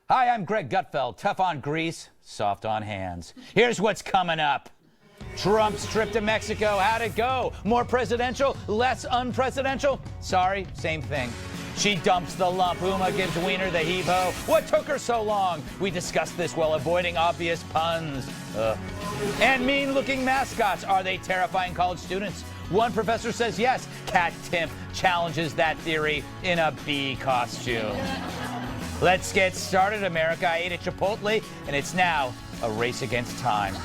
Hi, I'm Greg Gutfeld. Tough on grease, soft on hands. Here's what's coming up. Trump's trip to Mexico, how'd it go? More presidential, less unpresidential? Sorry, same thing. She dumps the lump. Huma gives Weiner the heave-ho. What took her so long? We discussed this while avoiding obvious puns. And mean-looking mascots. Are they terrifying college students? One professor says yes. Katherine Timpf challenges that theory in a bee costume. Let's get started, America. I ate at Chipotle, and it's now a race against time.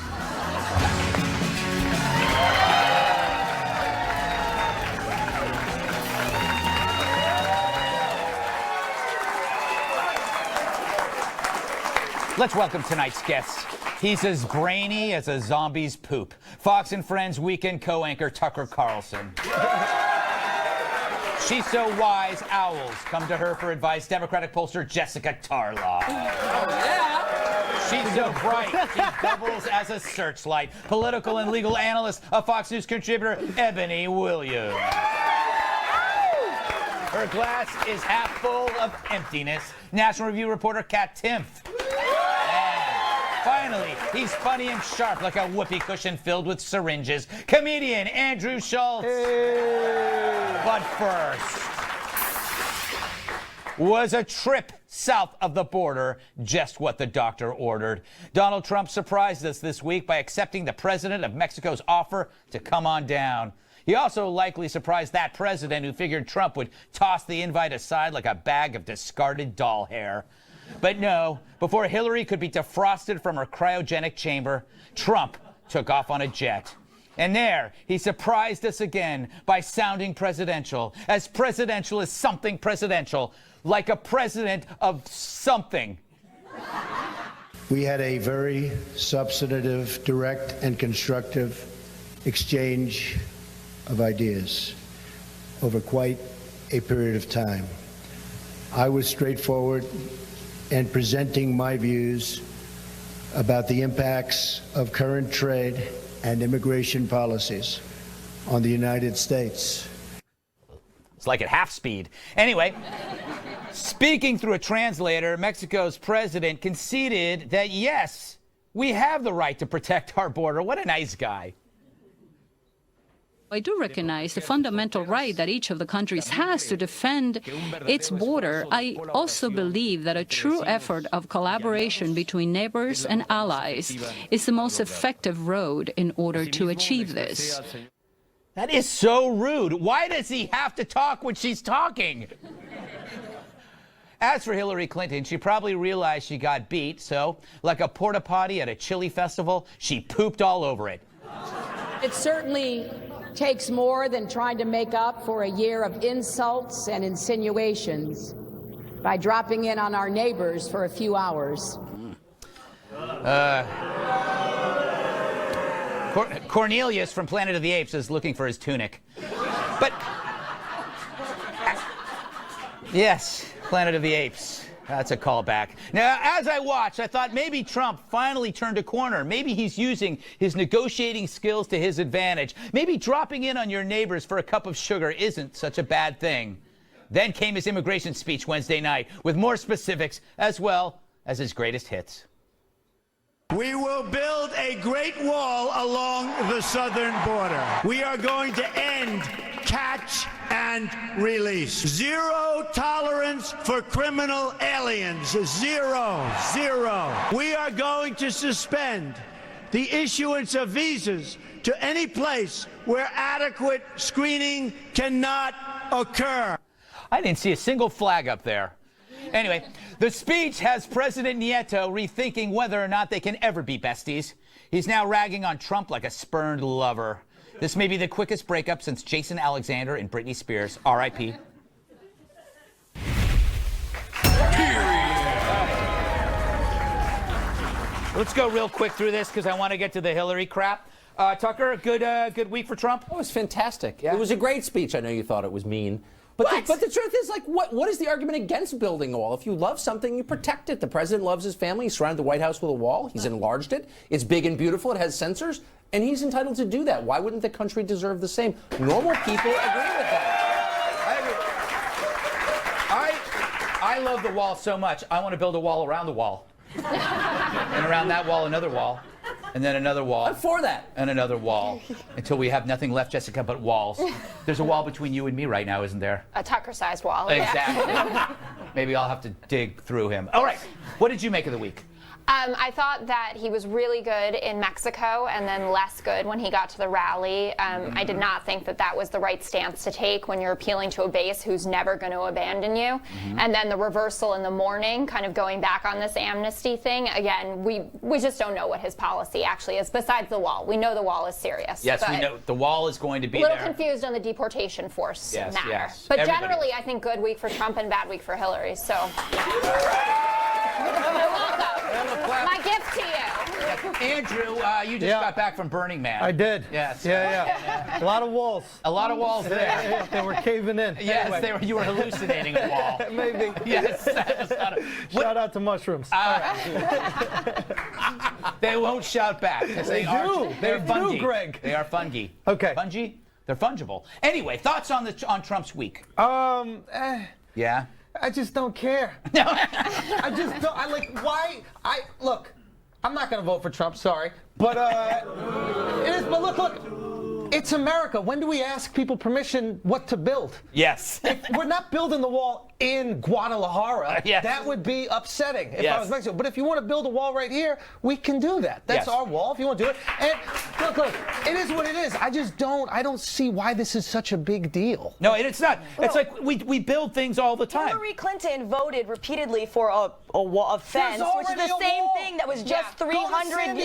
Let's welcome tonight's guest. He's as brainy as a zombie's poop. Fox and Friends weekend co-anchor Tucker Carlson. She's so wise, owls come to her for advice. Democratic pollster Jessica Tarlov. Oh, yeah. She's so bright, she doubles as a searchlight. Political and legal analyst, a Fox News contributor, Eboni Williams. Her glass is half full of emptiness. National Review reporter Katherine Timpf. Finally, he's funny and sharp like a whoopee cushion filled with syringes. Comedian Andrew Schulz. Hey. But first, was a trip south of the border just what the doctor ordered? Donald Trump surprised us this week by accepting the president of Mexico's offer to come on down. He also likely surprised that president who figured Trump would toss the invite aside like a bag of discarded doll hair. But no, before Hillary could be defrosted from her cryogenic chamber, Trump took off on a jet. And there, he surprised us again by sounding presidential as something presidential, like a president of something. We had a very substantive, direct, and constructive exchange of ideas over quite a period of time. I was straightforward and presenting my views about the impacts of current trade and immigration policies on the United States. It's like at half speed. Anyway, speaking through a translator, Mexico's president conceded that, yes, we have the right to protect our border. What a nice guy. I do recognize the fundamental right that each of the countries has to defend its border. I also believe that a true effort of collaboration between neighbors and allies is the most effective road in order to achieve this. That is so rude. Why does he have to talk when she's talking? As for Hillary Clinton, she probably realized she got beat, so like a porta potty at a chili festival, she pooped all over it. It certainly takes more than trying to make up for a year of insults and insinuations by dropping in on our neighbors for a few hours. Cornelius from Planet of the Apes is looking for his tunic. But yes, Planet of the Apes. That's a callback. Now, as I watched, I thought maybe Trump finally turned a corner. Maybe he's using his negotiating skills to his advantage. Maybe dropping in on your neighbors for a cup of sugar isn't such a bad thing. Then came his immigration speech Wednesday night with more specifics as well as his greatest hits. We will build a great wall along the southern border. We are going to end catch and release. Zero tolerance for criminal aliens. Zero. We are going to suspend the issuance of visas to any place where adequate screening cannot occur. I didn't see a single flag up there. Anyway, the speech has President Nieto rethinking whether or not they can ever be besties. He's now ragging on Trump like a spurned lover. This may be the quickest breakup since Jason Alexander and Britney Spears. R.I.P. Let's go real quick through this because I want to get to the Hillary crap. Tucker, good week for Trump? It was fantastic. Yeah. It was a great speech. I know you thought it was mean. But the truth is, like, what is the argument against building a wall? If you love something, you protect it. The president loves his family. He surrounded the White House with a wall. He's enlarged it. It's big and beautiful. It has sensors. And he's entitled to do that. Why wouldn't the country deserve the same? Normal people agree with that. I I love the wall so much, I want to build a wall around the wall. And around that wall, another wall. And then another wall. I'm for that. And another wall. Until we have nothing left, Jessica, but walls. There's a wall between you and me right now, isn't there? A Tucker-sized wall. Exactly. Yeah. Maybe I'll have to dig through him. All right. What did you make of the week? I thought that he was really good in Mexico and then less good when he got to the rally. I did not think that that was the right stance to take when you're appealing to a base who's never going to abandon you. And then the reversal in the morning, kind of going back on this amnesty thing. Again, we just don't know what his policy actually is besides the wall. We know the wall is serious. Yes, we know the wall is going to be there. A little confused on the deportation force matter. Yes. But generally, I think good week for Trump and bad week for Hillary. So. You're welcome. My gift to you. Andrew, you just got back from Burning Man. I did. Yes. Yeah. A lot of walls. A lot of walls there. Yeah, they were caving in. Yes, Anyway. you were hallucinating a wall. Maybe. Yes. That was not Shout out to mushrooms. They won't shout back. They're They fungi. do, Greg. They are fungi. Okay. Fungi? They're fungible. Anyway, thoughts on Trump's week? Yeah? I just don't care. I just don't. Why? Look, I'm not going to vote for Trump, sorry. But it is, but look, it's America. When do we ask people permission what to build? Yes. We're not building the wall in Guadalajara. Yes. That would be upsetting if Yes. I was Mexico. But if you want to build a wall right here, we can do that. That's Yes. our wall if you want to do it. And look, it is what it is. I don't see why this is such a big deal. No, it's not. It's like we build things all the time. Hillary Clinton voted repeatedly for a fence, which is the same thing that was just 300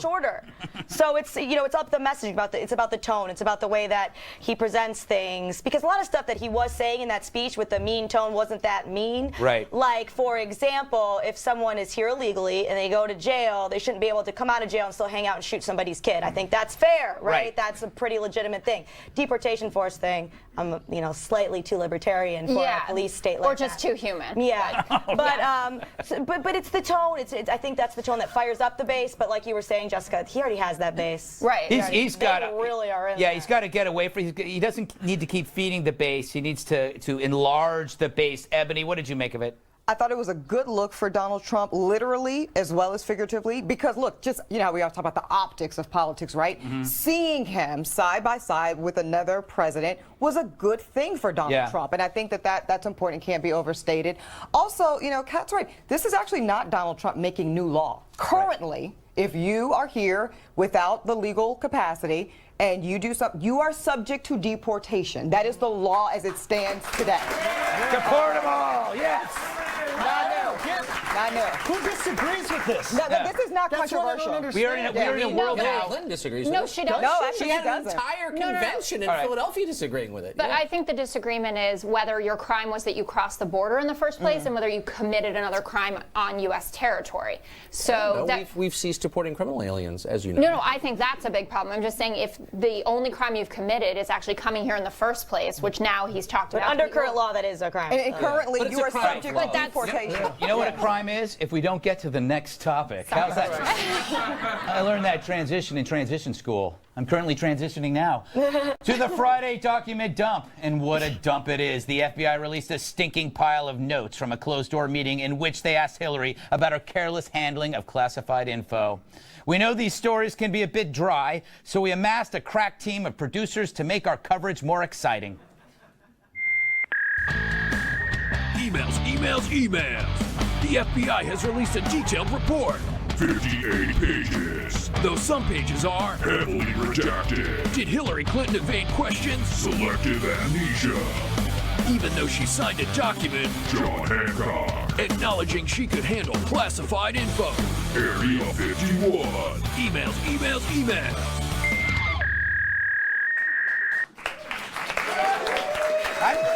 shorter. So it's it's up the message it's about the tone, it's about the way that he presents things. Because a lot of stuff that he was saying in that speech with the mean tone wasn't that mean. Right. Like, for example, if someone is here illegally and they go to jail, they shouldn't be able to come out of jail and still hang out and shoot somebody's kid. I think that's fair, right? That's a pretty legitimate thing. Deportation force thing, I'm slightly too libertarian for a police state like that. Or just too human. Yeah, but it's the tone. I think that's the tone that fires up the base. But like you were saying, Jessica, he already has that base. Right. He's got to really are in. Yeah, there. he's got to get away from. He doesn't need to keep feeding the base. He needs to enlarge the base. Ebony, what did you make of it? I thought it was a good look for Donald Trump, literally as well as figuratively, because look, just, we always talk about the optics of politics, right? Seeing him side by side with another president was a good thing for Donald Trump. And I think that's important, can't be overstated. Also, Kat's right. This is actually not Donald Trump making new law. Currently, if you are here without the legal capacity, and you do something, you are subject to deportation. That is the law as it stands today. Deport them all, yes. I know. Who disagrees with this? No, this is not That's what I don't controversial. understand. We're in a world Hillary now. Clinton disagrees No, with it. she doesn't. No, actually, She had she an doesn't. entire convention in Philadelphia disagreeing with it. But I think the disagreement is whether your crime was that you crossed the border in the first place and whether you committed another crime on U.S. territory. So we've ceased deporting criminal aliens, as you know. No, I think that's a big problem. I'm just saying if the only crime you've committed is actually coming here in the first place, which now he's talked about. Under current law, that is a crime. And currently, But it's you a are crime. subject But to deportation. You know what a crime is? If we don't get to the next topic. How's that? I learned that in transition school. I'm currently transitioning now. To the Friday document dump. And what a dump it is. The FBI released a stinking pile of notes from a closed-door meeting in which they asked Hillary about her careless handling of classified info. We know these stories can be a bit dry, so we amassed a crack team of producers to make our coverage more exciting. Emails. The FBI has released a detailed report. 58 pages. Though some pages are heavily redacted. Did Hillary Clinton evade questions? Selective amnesia. Even though she signed a document, John Hancock, acknowledging she could handle classified info. Area 51. Emails.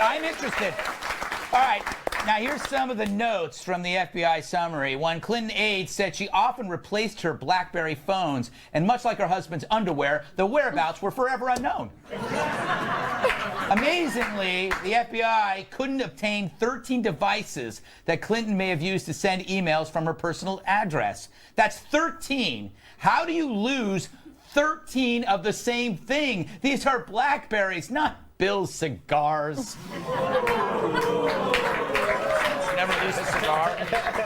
I'm interested. All right. Now, here's some of the notes from the FBI summary. One Clinton aide said she often replaced her BlackBerry phones, and much like her husband's underwear, the whereabouts were forever unknown. Amazingly, the FBI couldn't obtain 13 devices that Clinton may have used to send emails from her personal address. That's 13. How do you lose 13 of the same thing? These are BlackBerries, not Bill's cigars. Never are.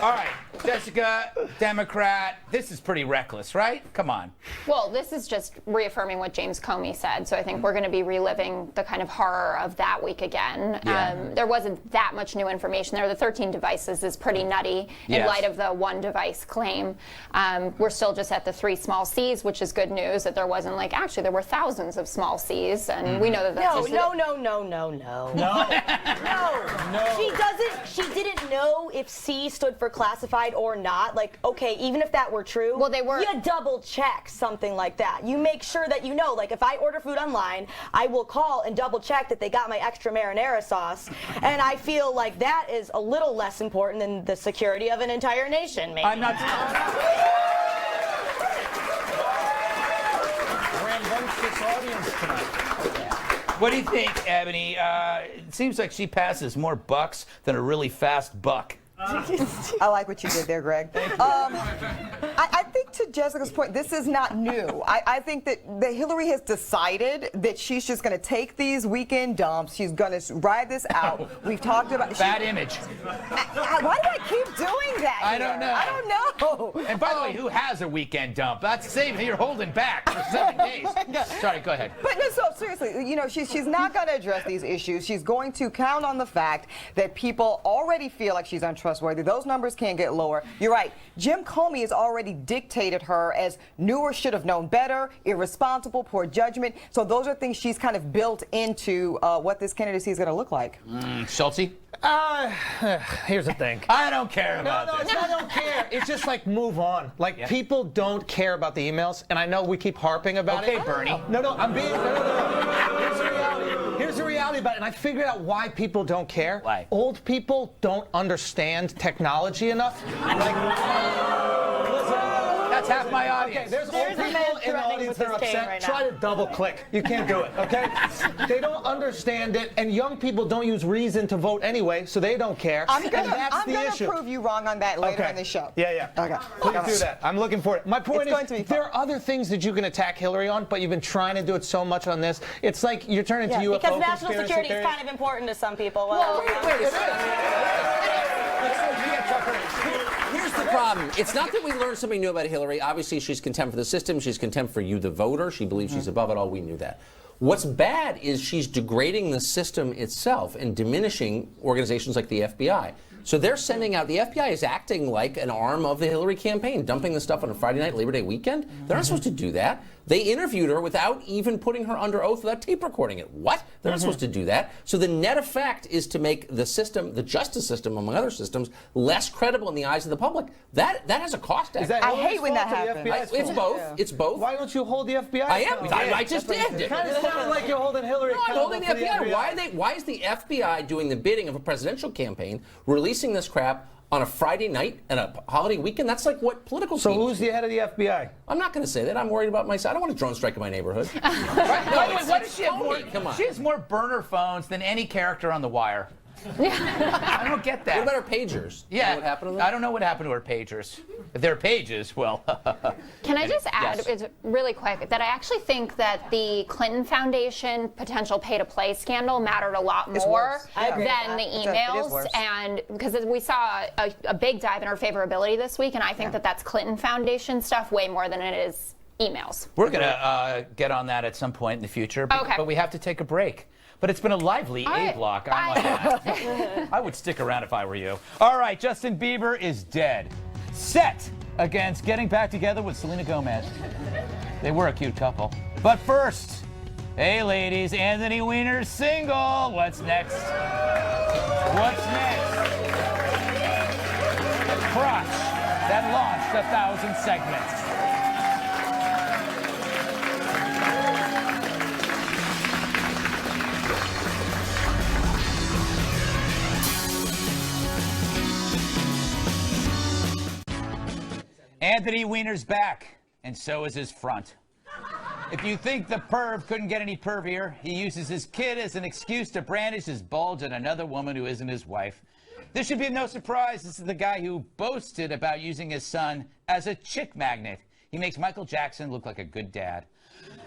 All right, Jessica, Democrat. This is pretty reckless, right? Come on. Well, this is just reaffirming what James Comey said. So I think we're going to be reliving the kind of horror of that week again. Yeah. There wasn't that much new information there. The 13 devices is pretty nutty in light of the one device claim. We're still just at the 3 small C's, which is good news that there wasn't like, actually, there were thousands of small C's. And we know that that's No. She didn't know if C stood for classified or not. Like, okay, even if that were true, well, they were. You double check something like that. You make sure that you know. Like, if I order food online, I will call and double check that they got my extra marinara sauce. And I feel like that is a little less important than the security of an entire nation. Maybe. I'm not. Rambunctious audience tonight. What do you think, Ebony? It seems like she passes more bucks than a really fast buck. I like what you did there, Greg. I think to Jessica's point, this is not new. I think that Hillary has decided that she's just going to take these weekend dumps. She's going to ride this out. We've talked about... Bad image. Why do I keep doing that I don't know. I don't know. And by the way, who has a weekend dump? That's saving. You're holding back for 7 days. Sorry, go ahead. But no, so seriously, you know, she's not going to address these issues. She's going to count on the fact that people already feel like she's untrustworthy. Those numbers can't get lower. You're right. Jim Comey has already dictated her as newer, should have known better, irresponsible, poor judgment. So those are things she's kind of built into what this candidacy is going to look like. Schultzy? Here's the thing. I don't care about this. No, I don't care. It's just like move on. Like people don't care about the emails, and I know we keep harping about it. Okay, Bernie. No, I'm being. No. Here's the reality. Here's the reality about it, and I figured out why people don't care. Why? Old people don't understand technology enough. Like, that's half my audience. Okay, there's old people in the audience that are upset. Try to double click. You can't do it, okay? They don't understand it, and young people don't use reason to vote anyway, so they don't care. I'm gonna prove you wrong on that later in the show. Yeah. Okay. Please do that. I'm looking for it. My point is, there are other things that you can attack Hillary on, but you've been trying to do it so much on this. It's like you're turning to UFO because national conspiracy security theories. is kind of important to some people. Well, wait a second. Here's the problem. It's not that we learned something new about Hillary. Obviously, she's contempt for the system. She's contempt for you, the voter. She believes she's above it all. We knew that. What's bad is she's degrading the system itself and diminishing organizations like the FBI. So they're sending out, the FBI is acting like an arm of the Hillary campaign, dumping the stuff on a Friday night, Labor Day weekend. They're not supposed to do that. They interviewed her without even putting her under oath, without tape recording it. What? They're not supposed to do that. So the net effect is to make the system, the justice system, among other systems, less credible in the eyes of the public. That has a cost. I hate when that happens. It's both. Yeah. It's both. Why don't you hold the FBI? I am. I just did. It kind of sounded like you're holding Hillary. No, I'm holding the FBI. Why is the FBI doing the bidding of a presidential campaign, releasing this crap on a Friday night and a holiday weekend? That's like what political. So who's the head of the FBI? I'm not going to say that. I'm worried about myself. I don't want a drone strike in my neighborhood. Why does she have more? Come on. She has more burner phones than any character on The Wire. I don't get that. What about her pagers? Yeah, you know what happened to them? I don't know what happened to her pagers. If they're pages, well. Can I just add, it's really quick, that I actually think that the Clinton Foundation potential pay-to-play scandal mattered a lot more than the emails, and because we saw a big dive in her favorability this week, and I think that that's Clinton Foundation stuff way more than it is emails. We're gonna get on that at some point in the future, but we have to take a break. But it's been a lively A-block. I would stick around if I were you. All right, Justin Bieber is dead. Set against getting back together with Selena Gomez. They were a cute couple. But first, hey ladies, Anthony Weiner's single. What's next? What's next? Crush that launched 1,000 segments. Anthony Weiner's back, and so is his front. If you think the perv couldn't get any pervier, he uses his kid as an excuse to brandish his bulge at another woman who isn't his wife. This should be no surprise. This is the guy who boasted about using his son as a chick magnet. He makes Michael Jackson look like a good dad.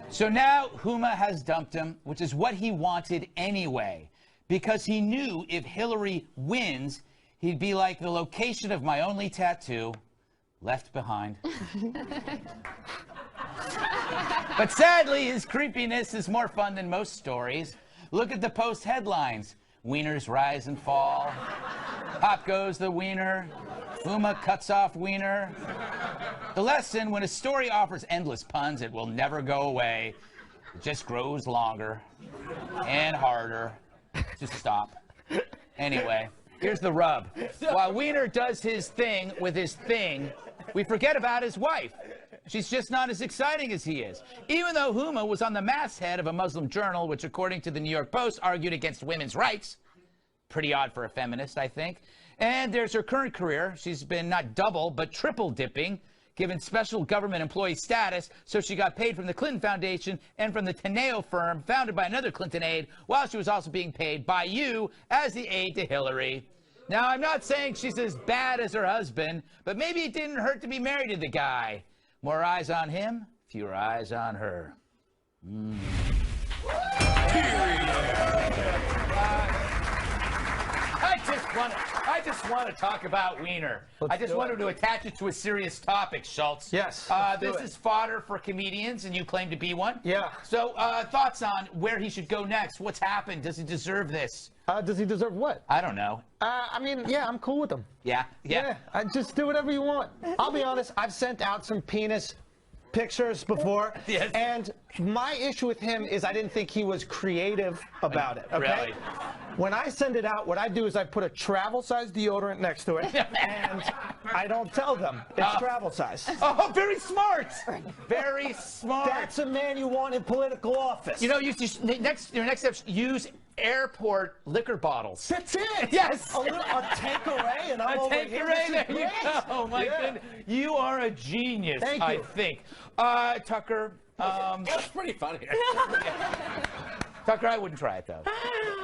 So now Huma has dumped him, which is what he wanted anyway, because he knew if Hillary wins, He'd be like the location of my only tattoo, left behind. But sadly, his creepiness is more fun than most stories. Look at the Post headlines. Wieners rise and fall. Pop goes the wiener. Huma cuts off wiener. The lesson, when a story offers endless puns, it will never go away. It just grows longer and harder. Just stop. Anyway, here's the rub. While Weiner does his thing with his thing, we forget about his wife. She's just not as exciting as he is. Even though Huma was on the masthead of a Muslim journal, which according to the New York Post argued against women's rights. Pretty odd for a feminist, I think. And there's her current career. She's been not double, but triple dipping, given special government employee status, so she got paid from the Clinton Foundation and from the Teneo firm, founded by another Clinton aide, while she was also being paid by you as the aide to Hillary. Now, I'm not saying she's as bad as her husband, but maybe it didn't hurt to be married to the guy. More eyes on him, fewer eyes on her. I just want to talk about Weiner. I just wanted to attach it to a serious topic, Schulz. Yes. This is fodder for comedians, and you claim to be one. Yeah. So, thoughts on where he should go next? What's happened? Does he deserve this? Does he deserve what? I don't know. I mean, yeah, I'm cool with him. Yeah? Yeah, I just do whatever you want. I'll be honest, I've sent out some penis pictures before, Yes. and my issue with him is I didn't think he was creative about it, okay? Really? When I send it out, what I do is I put a travel-size deodorant next to it, and I don't tell them it's travel size. Oh, very smart! Very smart. That's a man you want in political office. You know, your next step, use airport liquor bottles. That's it. Yes. A Tanqueray, and I'm over here. Tanqueray, there you Great. go. Oh my goodness, you are a genius. Thank I you. think. Tucker. That's pretty funny. Tucker, I wouldn't try it though.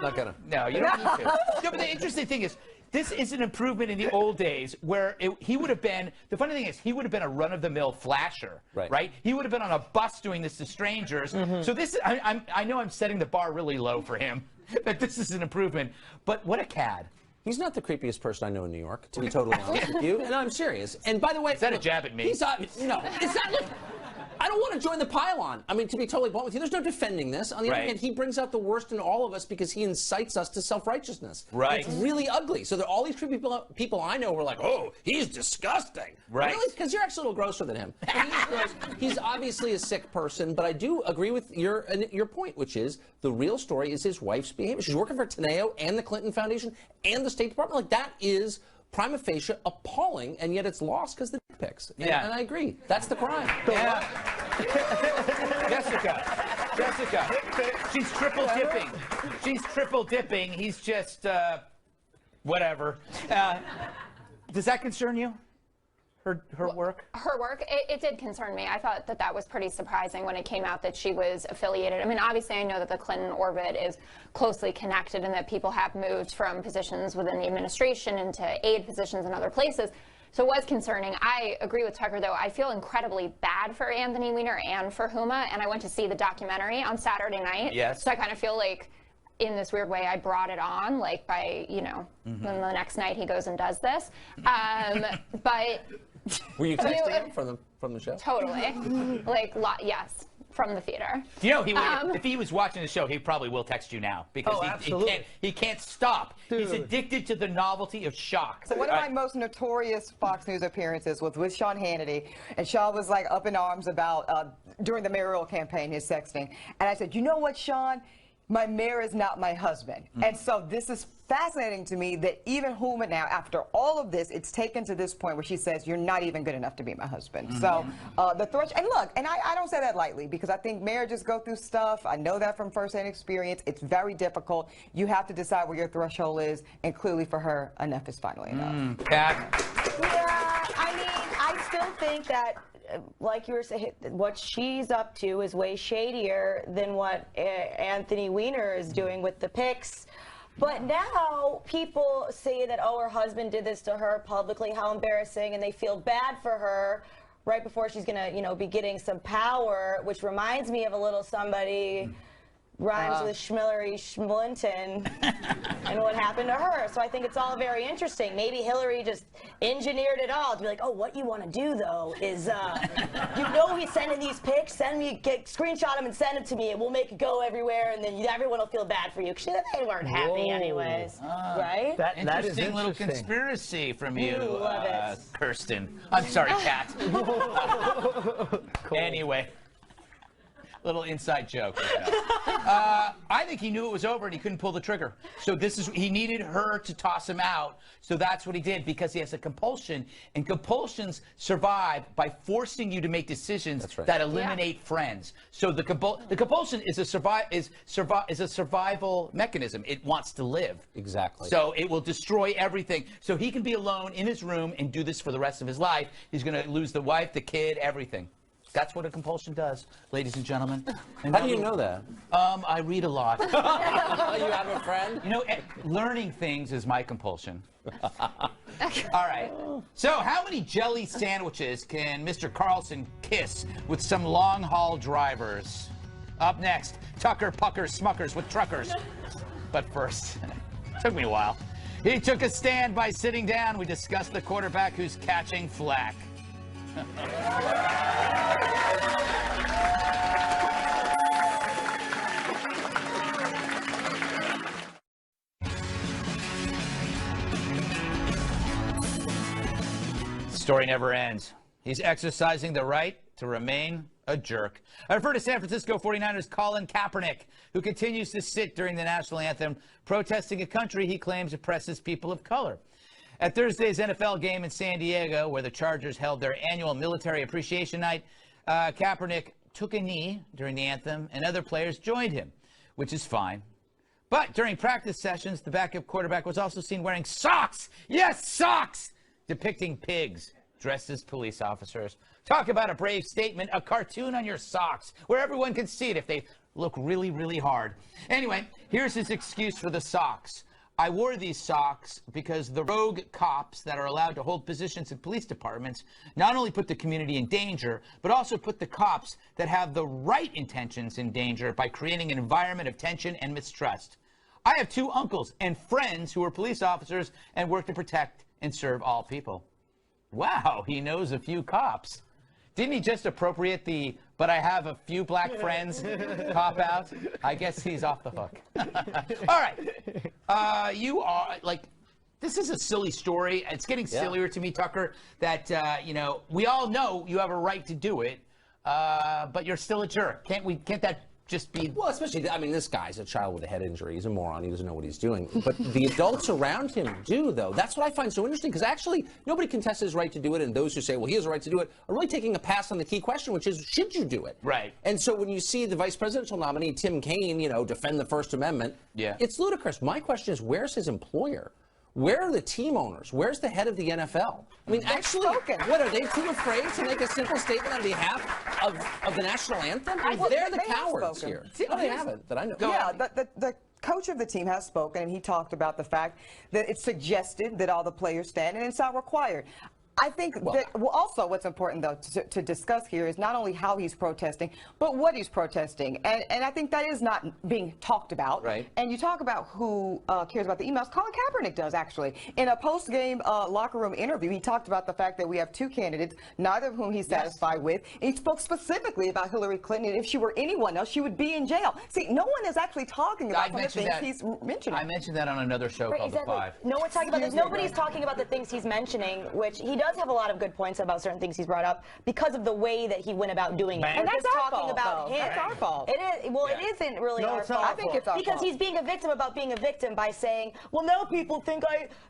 Not gonna. No, you don't need to. No, but the interesting thing is, this is an improvement in the old days where he would have been, the funny thing is, he would have been a run-of-the-mill flasher, right? He would have been on a bus doing this to strangers. So this is, I know I'm setting the bar really low for him, but this is an improvement. But what a cad. He's not the creepiest person I know in New York, to be totally honest with you, and I'm serious. And by the way, is that a jab at me? He's no, it's not. Look, I don't want to join the pile-on. I mean, to be totally blunt with you, there's no defending this. On the other hand, he brings out the worst in all of us because he incites us to self-righteousness. Right. It's really ugly. So there are all these creepy people I know who are like, oh, he's disgusting. Right. Really? Because you're actually a little grosser than him. He's gross. He's obviously a sick person, but I do agree with your point, which is the real story is his wife's behavior. She's working for Teneo and the Clinton Foundation and the State Department. Like, that is prima facie appalling, and yet it's lost because the dick pics. Yeah. And I agree. That's the crime. Yeah. Jessica. She's triple dipping. She's triple dipping. He's just, whatever. Does that concern you? Her work? Her work, it did concern me. I thought that was pretty surprising when it came out that she was affiliated. I mean, obviously, I know that the Clinton orbit is closely connected and that people have moved from positions within the administration into aide positions in other places. So it was concerning. I agree with Tucker, though. I feel incredibly bad for Anthony Weiner and for Huma, and I went to see the documentary on Saturday night. Yes. So I kind of feel like, in this weird way, I brought it on, like by, then the next night he goes and does this. But... Were you texting him from the show? Totally. Yes, from the theater. You know, if he was watching the show, he probably will text you now because he can't stop. Dude. He's addicted to the novelty of shock. So one of my most notorious Fox News appearances was with Sean Hannity, and Sean was like up in arms about during the mayoral campaign, his sexting, and I said, you know what, Sean? My mayor is not my husband. And so this is fascinating to me that even Huma now, after all of this, it's taken to this point where she says, you're not even good enough to be my husband. So the threat, and look, and I don't say that lightly because I think marriages go through stuff. I know that from firsthand experience. It's very difficult. You have to decide where your threshold is, and clearly for her, enough is finally enough. Kat? Yeah, I mean, I still think that, like you were saying, what she's up to is way shadier than what Anthony Weiner is doing with the pics. But now people say that, oh, her husband did this to her publicly, how embarrassing, and they feel bad for her right before she's gonna, be getting some power, which reminds me of a little somebody rhymes with Schmillery Schmlinton and what happened to her. So I think it's all very interesting. Maybe Hillary just engineered it all to be like, oh, what you want to do, though, is, you know he's sending these pics, screenshot them and send them to me, and we'll make it go everywhere, and then everyone will feel bad for you. Because they weren't happy anyways, right? That is interesting little conspiracy from you, love it. Kirsten. I'm sorry, Kat. Anyway. Little inside joke. I think he knew it was over and he couldn't pull the trigger. So he needed her to toss him out. So that's what he did, because he has a compulsion, and compulsions survive by forcing you to make decisions that eliminate friends. So the compulsion is a survival mechanism. It wants to live. Exactly. So it will destroy everything. So he can be alone in his room and do this for the rest of his life. He's going to lose the wife, the kid, everything. That's what a compulsion does, ladies and gentlemen. And how do you know that? I read a lot. You have a friend? You know, learning things is my compulsion. All right. So how many jelly sandwiches can Mr. Carlson kiss with some long-haul drivers? Up next, Tucker puckers smuckers with truckers. But first, took me a while. He took a stand by sitting down. We discussed the quarterback who's catching flack. Story never ends. He's exercising the right to remain a jerk. I refer to San Francisco 49ers Colin Kaepernick, who continues to sit during the national anthem, protesting a country he claims oppresses people of color. At Thursday's NFL game in San Diego, where the Chargers held their annual military appreciation night, Kaepernick took a knee during the anthem, and other players joined him, which is fine. But during practice sessions, the backup quarterback was also seen wearing socks. Yes, socks! Depicting pigs dressed as police officers. Talk about a brave statement, a cartoon on your socks, where everyone can see it if they look really, really hard. Anyway, here's his excuse for the socks. I wore these socks because the rogue cops that are allowed to hold positions in police departments not only put the community in danger, but also put the cops that have the right intentions in danger by creating an environment of tension and mistrust. I have two uncles and friends who are police officers and work to protect and serve all people. Wow, he knows a few cops. Didn't he just appropriate the "but I have a few black friends" cop out? I guess he's off the hook. All right. You are, like, this is a silly story. It's getting sillier to me, Tucker, that, you know, we all know you have a right to do it, but you're still a jerk. Can't that just be... Well, especially, I mean, this guy's a child with a head injury. He's a moron. He doesn't know what he's doing. But the adults around him do, though. That's what I find so interesting, because actually nobody contests his right to do it, and those who say, well, he has a right to do it, are really taking a pass on the key question, which is, should you do it? Right. And so when you see the vice presidential nominee, Tim Kaine, you know, defend the First Amendment, it's ludicrous. My question is, where's his employer? Where are the team owners? Where's the head of the NFL? I mean, actually, what, are they too afraid to make a simple statement on behalf of the national anthem? They're the cowards here. No, they haven't, that I know. Yeah, the coach of the team has spoken, and he talked about the fact that it's suggested that all the players stand, and it's not required. I think that also what's important, though, to discuss here is not only how he's protesting, but what he's protesting. And I think that is not being talked about. Right. And you talk about who cares about the emails. Colin Kaepernick does, actually. In a post-game locker room interview, he talked about the fact that we have two candidates, neither of whom he's satisfied with. And he spoke specifically about Hillary Clinton, and if she were anyone else, she would be in jail. See, no one is actually talking about some of the things he's mentioning. I mentioned that on another show called The Five. No one's talking about this. Nobody's talking about the things he's mentioning, which he does have a lot of good points about certain things he's brought up because of the way that he went about doing it. And that's our fault, about him. That's our fault. It is. Well, it isn't really our fault. I think it's our fault. Because he's being a victim about being a victim by saying, well, now people think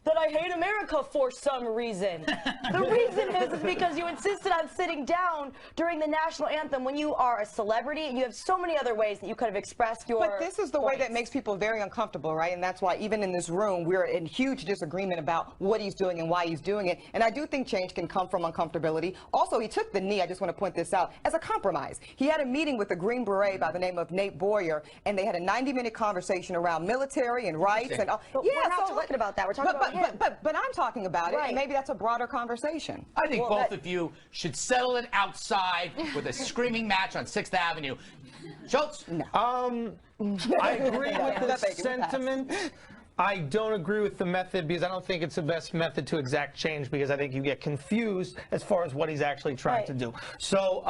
that I hate America for some reason. The reason is because you insisted on sitting down during the national anthem when you are a celebrity and you have so many other ways that you could have expressed your But this is the way that makes people very uncomfortable, right? And that's why even in this room, we're in huge disagreement about what he's doing and why he's doing it. And I do think change can come from uncomfortability. Also, he took the knee, I just want to point this out, as a compromise. He had a meeting with a Green Beret by the name of Nate Boyer, and they had a 90-minute conversation around military and rights and all. But we're not talking about that. We're talking about him. But I'm talking about it, and maybe that's a broader conversation. I think both of you should settle it outside with a screaming match on 6th Avenue. Schulz? No. I agree with the sentiment. I don't agree with the method because I don't think it's the best method to exact change because I think you get confused as far as what he's actually trying to do. So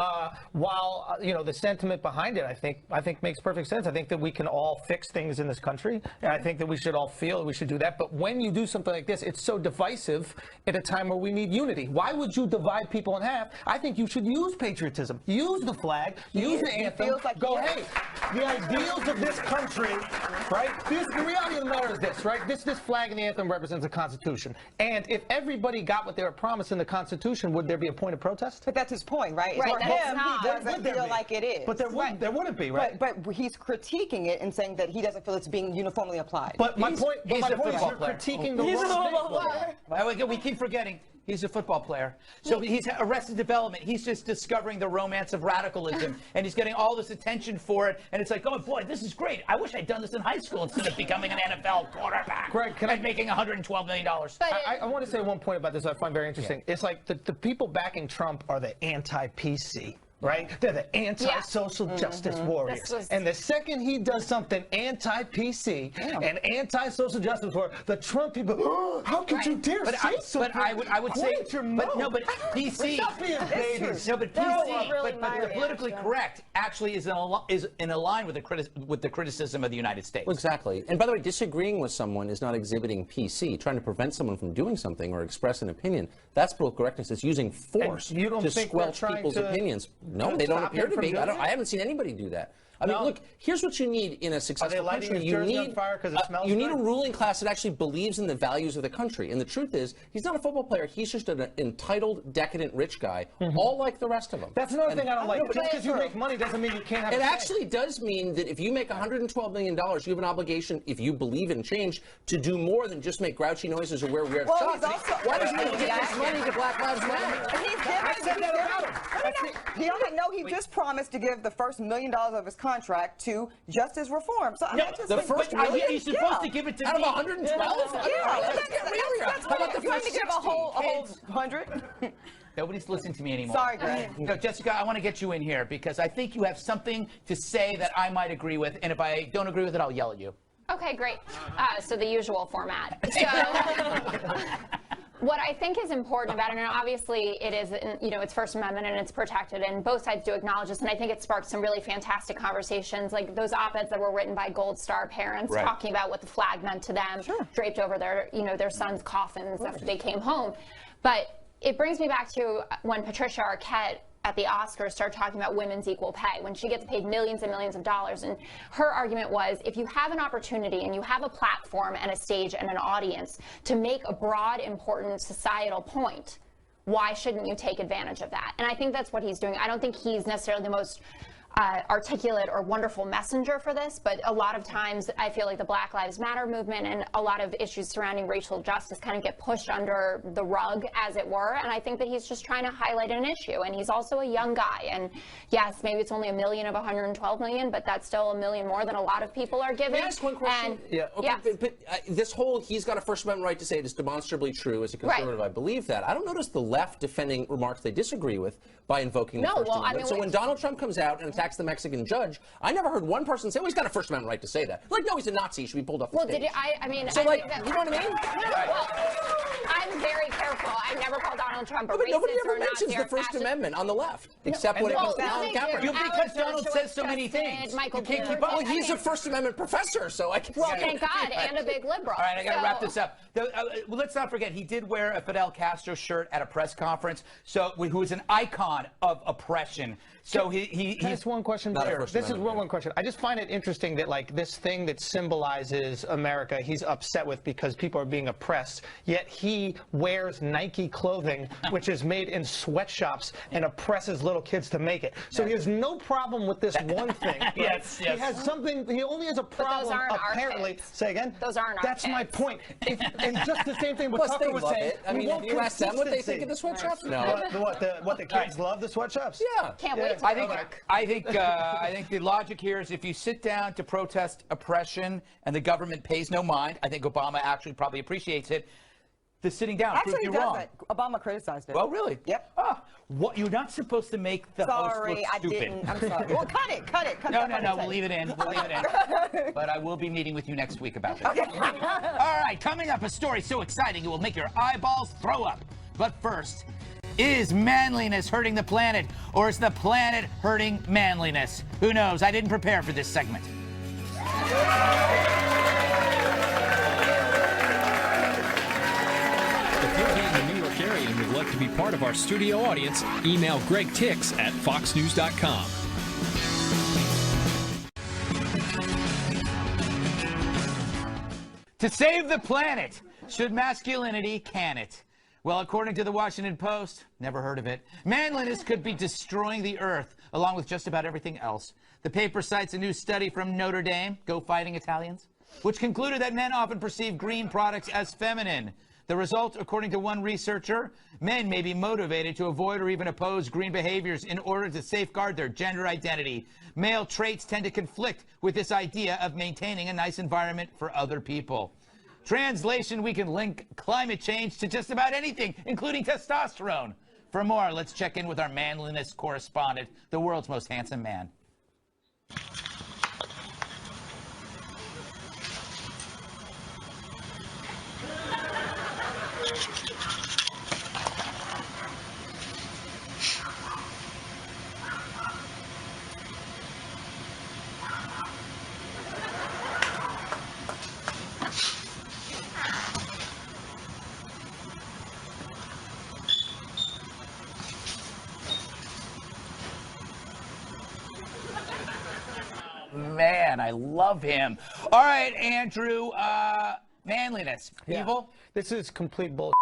while the sentiment behind it, I think makes perfect sense. I think that we can all fix things in this country, and I think that we should all feel we should do that. But when you do something like this, it's so divisive at a time where we need unity. Why would you divide people in half? I think you should use patriotism, use the flag, use the anthem. Go, hey, the ideals of this country, right? The reality of the matter is this. Right? This flag and the anthem represents the Constitution. And if everybody got what they were promised in the Constitution, would there be a point of protest? But that's his point, right? Right, For him, he doesn't feel like it is. But there wouldn't be, right? But he's critiquing it and saying that he doesn't feel it's being uniformly applied. But my point is you're player. critiquing the wrong player. We keep forgetting. He's a football player. So he's Arrested Development. He's just discovering the romance of radicalism, and he's getting all this attention for it. And it's like, oh, boy, this is great. I wish I'd done this in high school instead of becoming an NFL quarterback. Greg, making $112 million. I want to say one point about this I find very interesting. Yeah. It's like the people backing Trump are the anti-PC. Right? They're the anti-social justice warriors. And the second he does something anti-PC and anti-social justice warrior, the Trump people, oh, how could you dare say something? But I would say, but PC, but the politically correct actually is in line with the criticism of the United States. Well, exactly. And by the way, disagreeing with someone is not exhibiting PC. Trying to prevent someone from doing something or express an opinion, that's political correctness. It's using force to squelch people's opinions. No, they don't appear to be. I haven't seen anybody do that. I mean, look, here's what you need in a successful country. You need a ruling class that actually believes in the values of the country. And the truth is, he's not a football player. He's just an entitled, decadent, rich guy, all like the rest of them. That's another thing I don't like. Just because you make money doesn't mean you can't have It actually does mean that if you make $112 million, you have an obligation, if you believe in change, to do more than just make grouchy noises or wear weird socks. Why doesn't he give his money to Black Lives Matter? He just promised to give the first $1 million of his contract to justice reform. So the first he's supposed to give it to out of 112. That's how about the first to give a whole 100. Nobody's listening to me anymore. Sorry, Greg. No, Jessica, I want to get you in here because I think you have something to say that I might agree with, and if I don't agree with it, I'll yell at you. Okay, great. So the usual format. So. What I think is important about it, and obviously it is, it's First Amendment and it's protected, and both sides do acknowledge this, and I think it sparked some really fantastic conversations, like those op-eds that were written by Gold Star parents talking about what the flag meant to them, draped over their sons' coffins after they came home. But it brings me back to when Patricia Arquette at the Oscars started talking about women's equal pay, when she gets paid millions and millions of dollars. And her argument was, if you have an opportunity and you have a platform and a stage and an audience to make a broad, important societal point, why shouldn't you take advantage of that? And I think that's what he's doing. I don't think he's necessarily the most articulate or wonderful messenger for this, but a lot of times I feel like the Black Lives Matter movement and a lot of issues surrounding racial justice kind of get pushed under the rug, as it were, and I think that he's just trying to highlight an issue. And he's also a young guy, and yes, maybe it's only $1 million of 112 million, but that's still $1 million more than a lot of people are giving. Can I ask one question? But this whole he's got a First Amendment right to say it is demonstrably true. As a conservative, I believe that. I don't notice the left defending remarks they disagree with by invoking the First Amendment. So when Donald Trump comes out and attacks the Mexican judge, I never heard one person say, well, he's got a First Amendment right to say that. Like, no, he's a Nazi, he should be pulled off the stage. So, like, you know what I mean? Well, I'm very careful. I never call Donald Trump a racist. But nobody ever or mentions the First Amendment on the left, except when it comes to Colin Kaepernick. Because Donald says so many things. Michael, you can't keep up. Well, he's a First Amendment professor, so I can Well, thank God, and a big liberal. All right, I got to wrap this up. Let's not forget, he did wear a Fidel Castro shirt at a press conference, who is an icon of oppression. So he's one question there. This is one question. I just find it interesting that, like, this thing that symbolizes America, he's upset with because people are being oppressed, yet he wears Nike clothing, which is made in sweatshops, and oppresses little kids to make it. So he has no problem with this one thing. Yes. He has something, he only has a problem, apparently. Say again? Those aren't our That's kids. my point. And just the same thing what Tucker was saying. I mean, have you asked them what they think of the sweatshops? No. What the kids love the sweatshops? Yeah. Can't wait. I think the logic here is if you sit down to protest oppression and the government pays no mind, I think Obama actually probably appreciates it. the sitting down Actually, proved he you does wrong. that. Obama criticized it. Oh, really? Yep. Ah, what? You're not supposed to make the host Sorry, look I stupid. didn't. I'm sorry. Well, cut it. No, we'll leave it in. We'll leave it in. But I will be meeting with you next week about this. Okay. All right, coming up, a story so exciting it will make your eyeballs throw up. But first, is manliness hurting the planet, or is the planet hurting manliness? Who knows? I didn't prepare for this segment. If you're in the New York area and would like to be part of our studio audience, email Greg Tix at foxnews.com. To save the planet, should masculinity can it? Well, according to the Washington Post, never heard of it, manliness could be destroying the earth, along with just about everything else. The paper cites a new study from Notre Dame, Go Fighting Italians, which concluded that men often perceive green products as feminine. The result, according to one researcher, men may be motivated to avoid or even oppose green behaviors in order to safeguard their gender identity. Male traits tend to conflict with this idea of maintaining a nice environment for other people. Translation, we can link climate change to just about anything, including testosterone. For more, let's check in with our manliness correspondent, the world's most handsome man. Man, I love him. All right, Andrew, manliness. Yeah. Evil? This is complete bull.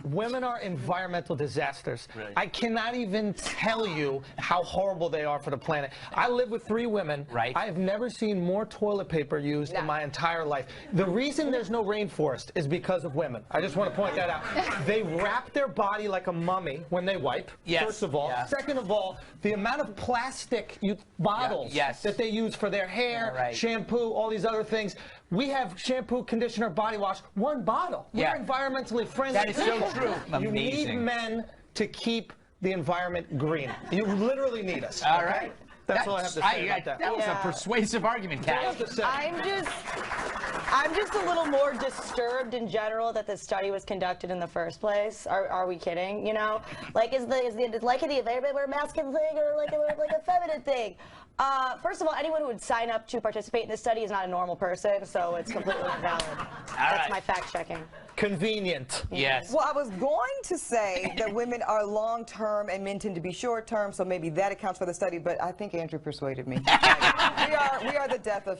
Women are environmental disasters. Really? I cannot even tell you how horrible they are for the planet. I live with 3 women. Right. I have never seen more toilet paper used in my entire life. The reason there's no rainforest is because of women. I just want to point that out. They wrap their body like a mummy when they wipe, Yes. first of all. Yeah. Second of all, the amount of plastic bottles Yes. that they use for their hair, Yeah, right. shampoo, all these other things. We have shampoo, conditioner, body wash, 1 bottle. Yeah. We're environmentally friendly. That is so true. You need Amazing. men to keep the environment green. You literally need us. All okay? right. That's all I have to say about that. That was Yeah. a persuasive argument, That's all I Kat. have to say. I'm just a little more disturbed in general that this study was conducted in the first place. Are we kidding? You know, like is the environment a masculine thing or like a feminine thing? First of all, anyone who would sign up to participate in this study is not a normal person, so it's completely invalid. That's right. my fact checking. Convenient. Yes. Well, I was going to say that women are long-term and men tend to be short-term, so maybe that accounts for the study, but I think Andrew persuaded me. we are the death of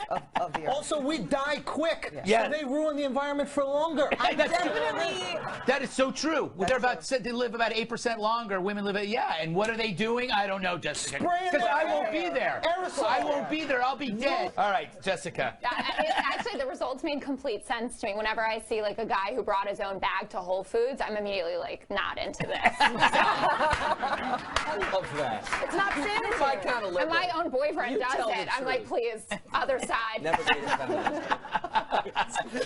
the earth. Also, we die quick, Yeah. so they ruin the environment for longer. That is so true. They're said they live about 8% longer. Women live and what are they doing? I don't know, Jessica. Spraying Because their I won't hair. be there. Aerosol. I won't be there. I'll be dead. All right, Jessica. Actually, the results made complete sense to me. Whenever I see like a guy who brought his own bag to Whole Foods, I'm immediately like not into this. I love that. It's not sanitary. My kind of And my own boyfriend You does tell it. the I'm like, please, other side. Never made it feminine.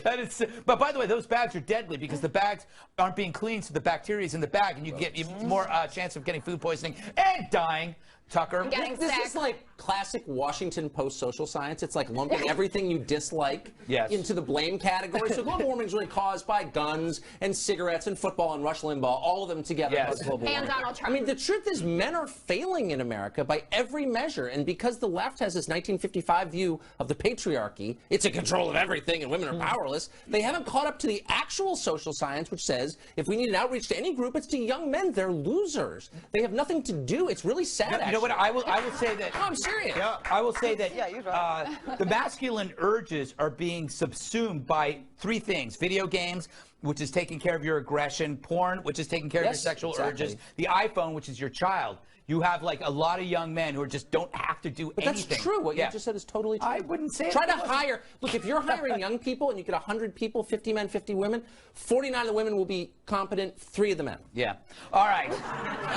That is, but by the way, those bags are deadly because the bags aren't being cleaned, so the bacteria is in the bag, and you get even more chance of getting food poisoning and dying. Tucker. Getting This sick. is like classic Washington Post social science. It's like lumping everything you dislike into the blame category. So global warming is really caused by guns and cigarettes and football and Rush Limbaugh, all of them together. Yes. Cause global And warming. Donald Trump. I mean, the truth is men are failing in America by every measure. And because the left has this 1955 view of the patriarchy, it's in control of everything and women are powerless, they haven't caught up to the actual social science, which says if we need an outreach to any group, it's to young men. They're losers. They have nothing to do. It's really sad, You know what? I will say that. No, I'm serious. Yeah, I will say that you're right. the masculine urges are being subsumed by 3 things: video games, which is taking care of your aggression; porn, which is taking care of your sexual urges; the iPhone, which is your child. You have like a lot of young men who just don't have to do anything. That's true. What you just said is totally true. I wouldn't say Try it to wasn't. hire. Look, if you're hiring young people and you get 100 people, 50 men, 50 women, 49 of the women will be competent, 3 of the men. Yeah. All right.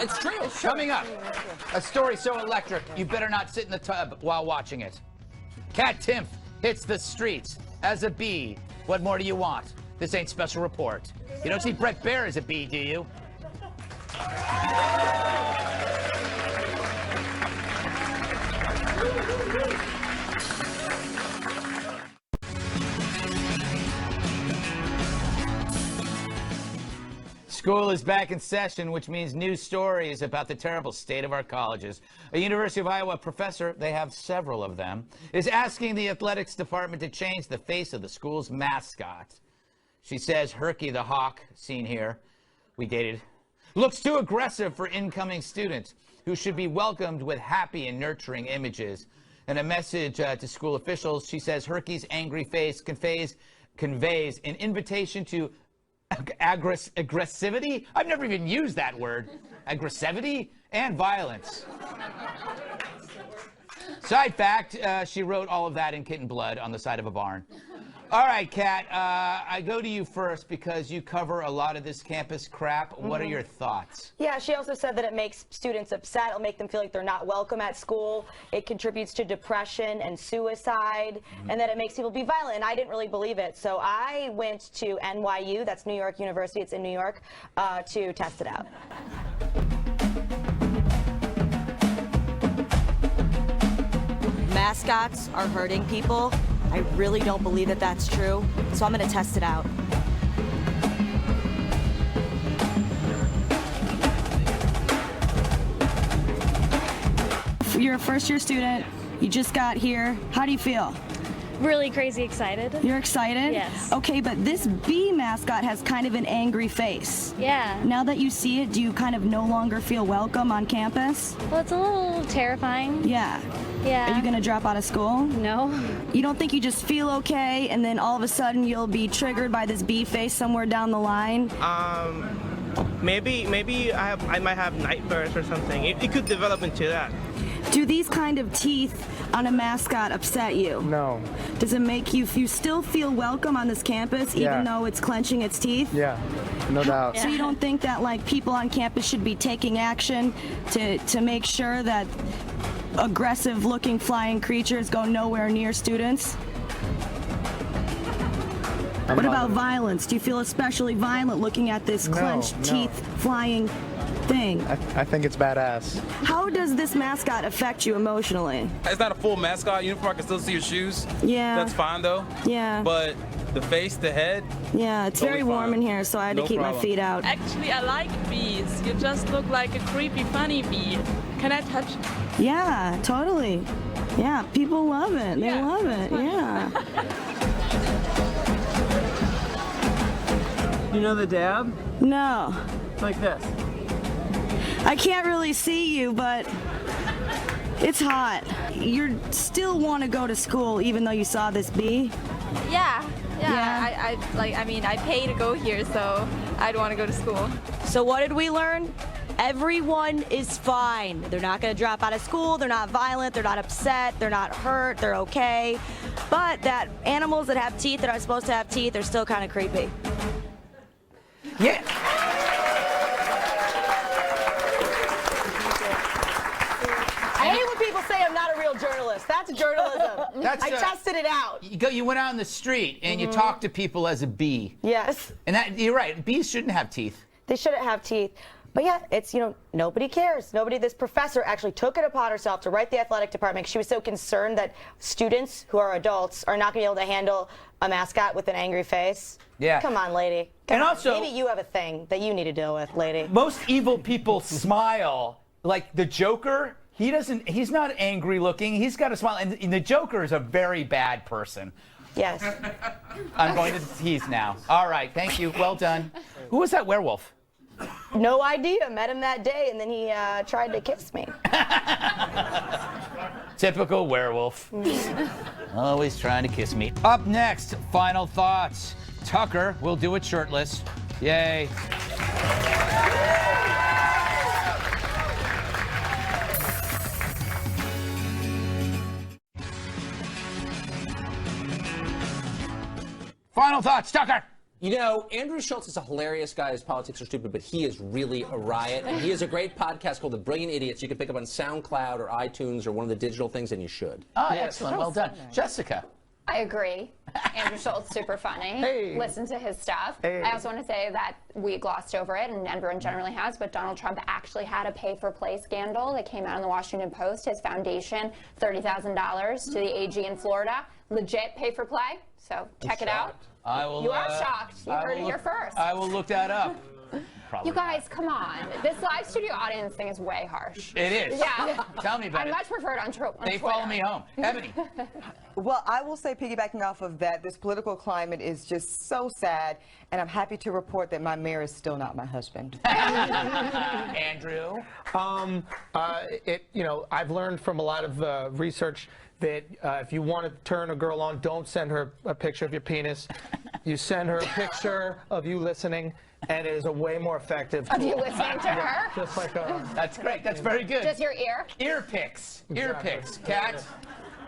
It's true. Coming up, a story so electric, you better not sit in the tub while watching it. Kat Timpf hits the streets as a bee. What more do you want? This ain't special report. You don't see Brett Baer as a B, do you? School is back in session, which means news stories about the terrible state of our colleges. A University of Iowa professor, they have several of them, is asking the athletics department to change the face of the school's mascot. She says Herky the Hawk, seen here, we dated, looks too aggressive for incoming students who should be welcomed with happy and nurturing images. In a message to school officials, she says Herky's angry face conveys an invitation to aggressivity? I've never even used that word. Aggressivity and violence. Side fact, she wrote all of that in kitten blood on the side of a barn. All right, Kat, I go to you first because you cover a lot of this campus crap. What are your thoughts? Yeah, she also said that it makes students upset. It'll make them feel like they're not welcome at school. It contributes to depression and suicide, and that it makes people be violent. And I didn't really believe it. So I went to NYU, that's New York University, it's in New York, to test it out. Mascots are hurting people. I really don't believe that that's true, so I'm going to test it out. You're a first-year student. You just got here. How do you feel? Really crazy excited. You're excited? Yes. Okay, but this bee mascot has kind of an angry face. Yeah. Now that you see it, do you kind of no longer feel welcome on campus? Well, it's a little terrifying. Yeah. Yeah. Are you going to drop out of school? No. You don't think you just feel okay and then all of a sudden you'll be triggered by this bee face somewhere down the line? Maybe I might have nightmares or something. It could develop into that. Do these kind of teeth on a mascot upset you? No. Does it make you still feel welcome on this campus even though it's clenching its teeth? Yeah, no doubt. So you don't think that like people on campus should be taking action to make sure that aggressive looking flying creatures go nowhere near students? What about violence? Do you feel especially violent looking at this clenched teeth flying thing? I think it's badass. How does this mascot affect you emotionally? It's not a full mascot uniform. I can still see your shoes. Yeah. That's fine though. Yeah. But the face, the head. Yeah, it's very warm in here, so I had to keep my feet out. Actually, I like bees. You just look like a creepy, funny bee. Can I touch? Yeah, totally. Yeah, people love it. They love it. Yeah. You know the dab? No. Like this. I can't really see you, but it's hot. You still want to go to school even though you saw this bee? Yeah. I mean, I pay to go here, so I'd want to go to school. So what did we learn? Everyone is fine. They're not going to drop out of school. They're not violent. They're not upset. They're not hurt. They're okay. But that animals that have teeth that aren't supposed to have teeth are still kind of creepy. Yeah. I hate when people say I'm not a real journalist. That's journalism. I tested it out. You went out on the street and you talked to people as a bee. Yes. And you're right. Bees shouldn't have teeth. They shouldn't have teeth. But yeah, it's, nobody cares. This professor actually took it upon herself to write the athletic department. She was so concerned that students who are adults are not going to be able to handle a mascot with an angry face. Yeah. Come on, lady. Also, maybe you have a thing that you need to deal with, lady. Most evil people smile. Like the Joker, he's not angry looking. He's got a smile. And the Joker is a very bad person. Yes. I'm going to tease now. All right, thank you. Well done. Who was that werewolf? No idea. Met him that day, and then he tried to kiss me. Typical werewolf. Always trying to kiss me. Up next, final thoughts. Tucker will do it shirtless. Yay. Final thoughts, Tucker. Andrew Schulz is a hilarious guy. His politics are stupid, but he is really a riot. And he has a great podcast called The Brilliant Idiots. You can pick up on SoundCloud or iTunes or one of the digital things, and you should. Oh, excellent. Well done. Jessica. I agree. Andrew Schulz, super funny. Hey. Listen to his stuff. Hey. I also want to say that we glossed over it, and everyone generally has, but Donald Trump actually had a pay-for-play scandal that came out in the Washington Post. His foundation, $30,000 to the AG in Florida. Legit pay-for-play, so check it out. I will, you are shocked. You heard it here first. I will look that up. Probably You guys, come on. This live studio audience thing is way harsh. It is. Yeah. Tell me about I it. much prefer it on Twitter. They follow me home. Ebony. Well, I will say, piggybacking off of that, this political climate is just so sad, and I'm happy to report that my mayor is still not my husband. Andrew? I've learned from a lot of research that if you want to turn a girl on, don't send her a picture of your penis. You send her a picture of you listening, and it is a way more effective. Of you listening to her? Just like a... That's great. That's very good. Just your ear? Ear picks. Ear picks. Kat?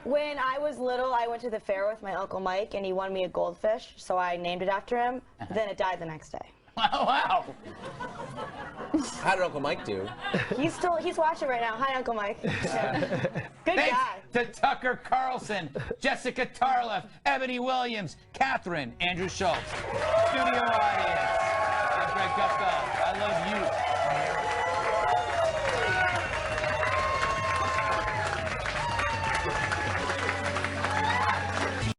When I was little, I went to the fair with my Uncle Mike, and he wanted me a goldfish, so I named it after him. Then it died the next day. Wow. How did Uncle Mike do? He's watching right now. Hi, Uncle Mike. Good Thanks guy. to Tucker Carlson, Jessica Tarlov, Eboni Williams, Katherine, Andrew Schulz. Studio audience. I'm Greg Gutfeld. I love you.